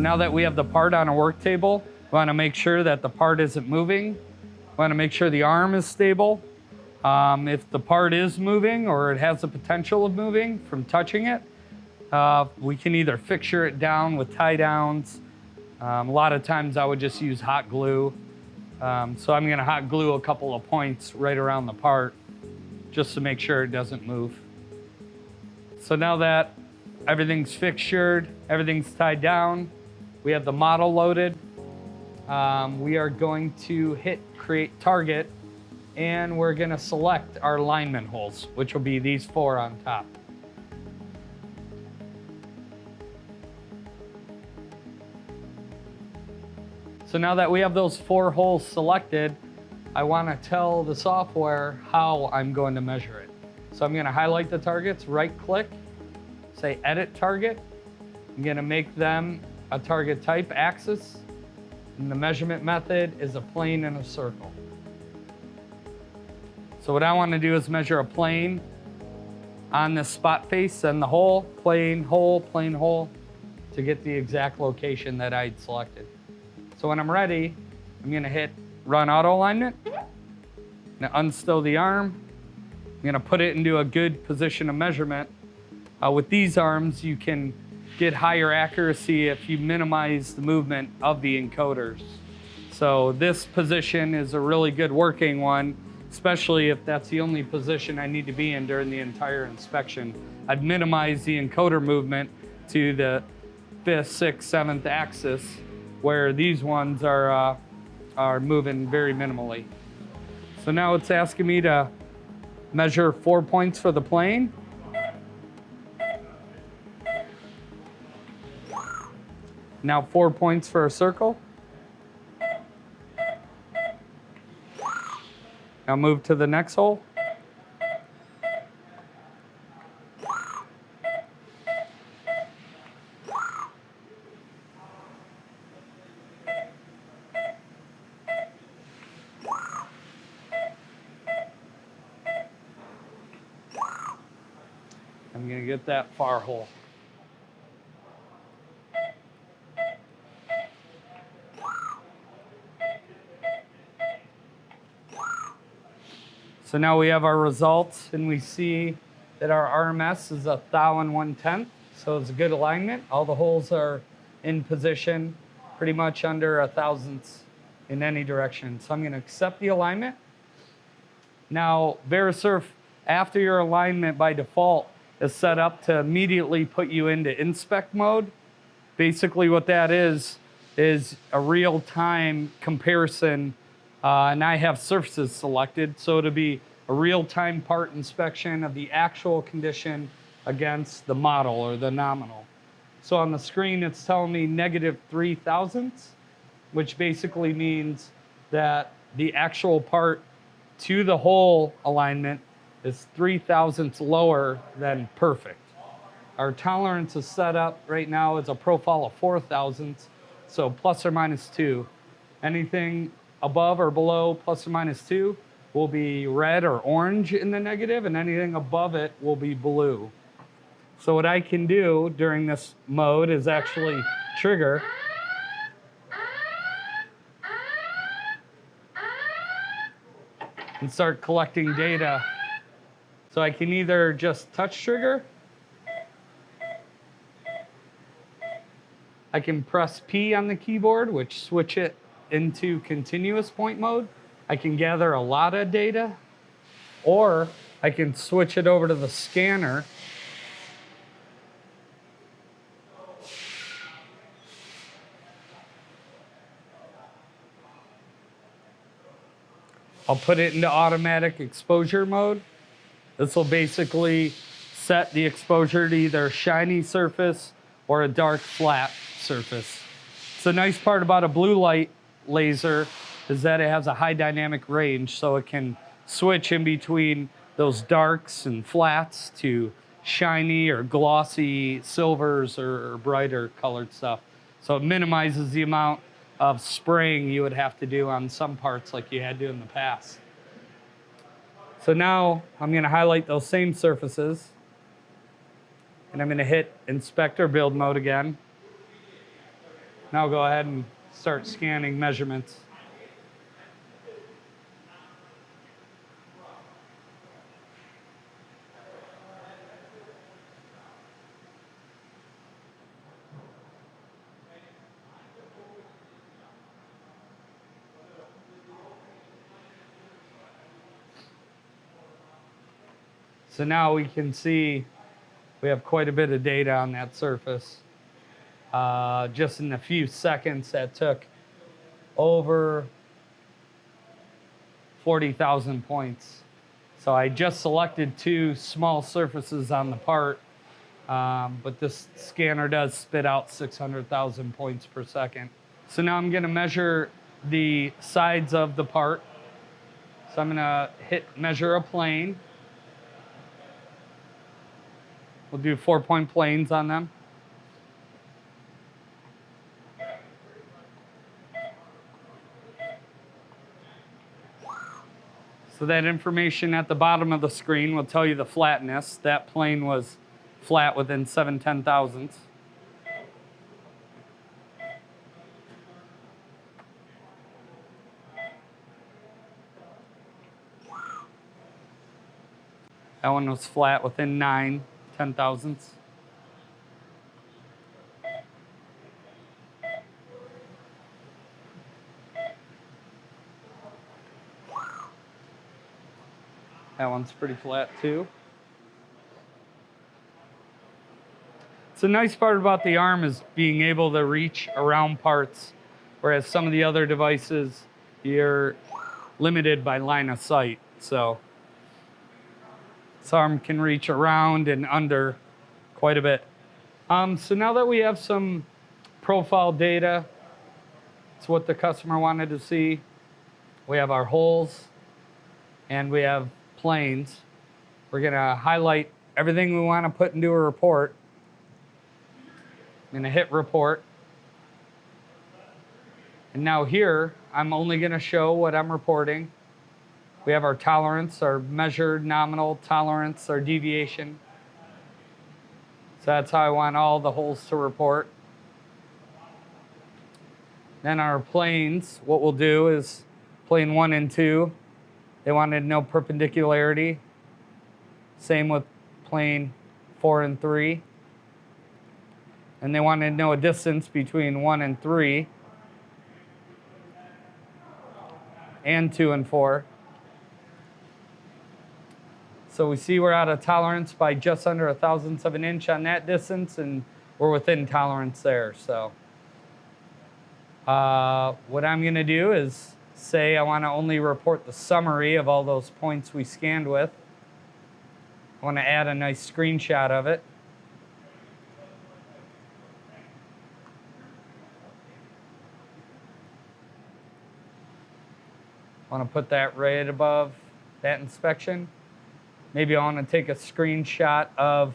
now that we have the part on a work table, we want to make sure that the part isn't moving. We want to make sure the arm is stable. If the part is moving or it has the potential of moving from touching it, we can either fixture it down with tie downs. A lot of times I would just use hot glue. So I'm going to hot glue a couple of points right around the part just to make sure it doesn't move. So now that everything's fixtured, everything's tied down, we have the model loaded. We are going to hit create target, and we're going to select our alignment holes, which will be these 4 on top. So now that we have those 4 holes selected, I want to tell the software how I'm going to measure it. So I'm going to highlight the targets, right click, say edit target. I'm going to make them a target type axis, and the measurement method is a plane and a circle. So what I want to do is measure a plane on this spot face and the hole, plane, hole, to get the exact location that I'd selected. So when I'm ready, I'm going to hit run auto alignment. I'm going to unstow the arm. I'm going to put it into a good position of measurement. With these arms, you can get higher accuracy if you minimize the movement of the encoders. So this position is a really good working one, especially if that's the only position I need to be in during the entire inspection. I'd minimize the encoder movement to the 5th, 6th, 7th axis, where these ones are moving very minimally. So now it's asking me to measure 4 points for the plane. Now 4 points for a circle. Now move to the next hole. I'm going to get that far hole. So now we have our results, and we see that our RMS is 1,001/10, so it's a good alignment. All the holes are in position, pretty much under 1,000ths in any direction. So I'm going to accept the alignment. Now, VeriSurf, after your alignment by default, is set up to immediately put you into inspect mode. Basically what that is a real-time comparison, and I have surfaces selected, so it'll be a real-time part inspection of the actual condition against the model or the nominal. So on the screen it's telling me -3,000, which basically means that the actual part to the hole alignment is 3,000ths lower than perfect. Our tolerance is set up right now as a profile of 4,000ths, so ±2. Anything above or below ±2 will be red or orange in the negative, and anything above it will be blue. So what I can do during this mode is actually trigger. And start collecting data. So I can either just touch trigger, I can press P on the keyboard, which switch it into continuous point mode. I can gather a lot of data, or I can switch it over to the scanner. I'll put it into automatic exposure mode. This will basically set the exposure to either a shiny surface or a dark flat surface. So the nice part about a blue light laser is that it has a high dynamic range, so it can switch in between those darks and flats to shiny or glossy silvers or brighter colored stuff. So it minimizes the amount of spraying you would have to do on some parts like you had to in the past. So now I'm going to highlight those same surfaces, and I'm going to hit inspect or build mode again. Now go ahead and start scanning measurements. So now we can see we have quite a bit of data on that surface. Just in a few seconds, that took over 40,000 points. So I just selected 2 small surfaces on the part, but this scanner does spit out 600,000 points per second. So now I'm gonna measure the sides of the part. So I'm gonna hit measure a plane. We'll do 4-point planes on them. So that information at the bottom of the screen will tell you the flatness. That plane was flat within 7/10,000ths. That one was flat within 9/10,000ths. That one's pretty flat too. So the nice part about the arm is being able to reach around parts, whereas some of the other devices, you're limited by line of sight. So this arm can reach around and under quite a bit. So now that we have some profile data, it's what the customer wanted to see. We have our holes and we have planes. We're gonna highlight everything we wanna put into a report. I'm gonna hit report. And now here, I'm only gonna show what I'm reporting. We have our tolerance, our measured nominal tolerance, our deviation. So that's how I want all the holes to report. Then our planes, what we'll do is plane 1 and 2, they wanted no perpendicularity. Same with plane 4 and 3. And they wanted to know a distance between 1 and 3 and 2 and 4. So we see we're out of tolerance by just under 1/1000th of an inch on that distance, and we're within tolerance there. So what I'm gonna do is say I wanna only report the summary of all those points we scanned with. I wanna add a nice screenshot of it. I wanna put that right above that inspection. Maybe I wanna take a screenshot of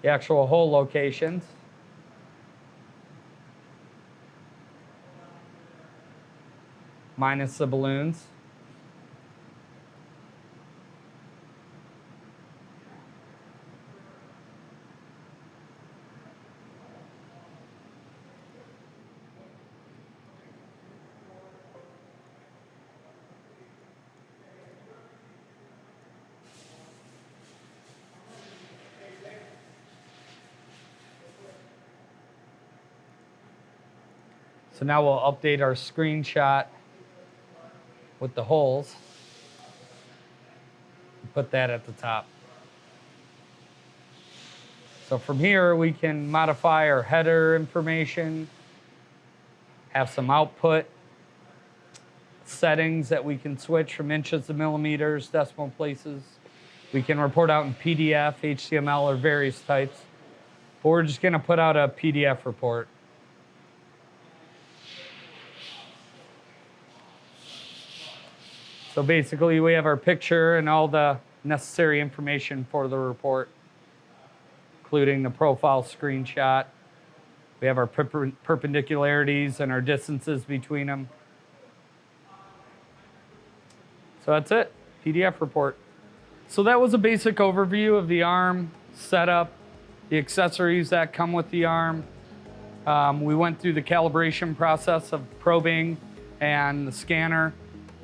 the actual hole locations. Minus the balloons. So now we'll update our screenshot with the holes. Put that at the top. So from here we can modify our header information, have some output settings that we can switch from inches to millimeters, decimal places. We can report out in PDF, HTML, or various types. But we're just gonna put out a PDF report. So basically we have our picture and all the necessary information for the report, including the profile screenshot. We have our perpendicularities and our distances between them. So that's it, PDF report. So that was a basic overview of the arm setup, the accessories that come with the arm. We went through the calibration process of probing and the scanner.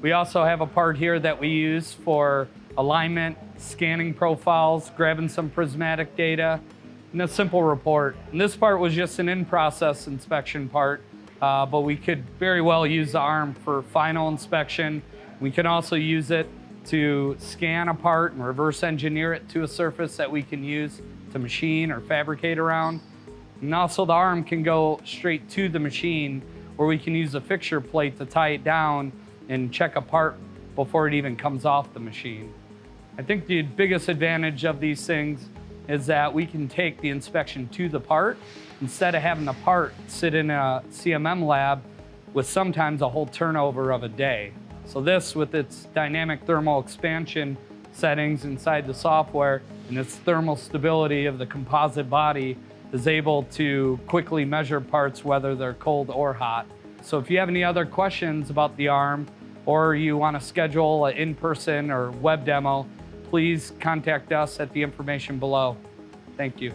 We also have a part here that we use for alignment, scanning profiles, grabbing some prismatic data, and a simple report. And this part was just an in-process inspection part, but we could very well use the arm for final inspection. We can also use it to scan a part and reverse engineer it to a surface that we can use to machine or fabricate around. And also the arm can go straight to the machine, where we can use a fixture plate to tie it down and check a part before it even comes off the machine. I think the biggest advantage of these things is that we can take the inspection to the part instead of having the part sit in a CMM lab with sometimes a whole turnover of a day. So this, with its dynamic thermal expansion settings inside the software and its thermal stability of the composite body, is able to quickly measure parts whether they're cold or hot. So if you have any other questions about the arm, or you want to schedule an in-person or web demo, please contact us at the information below. Thank you.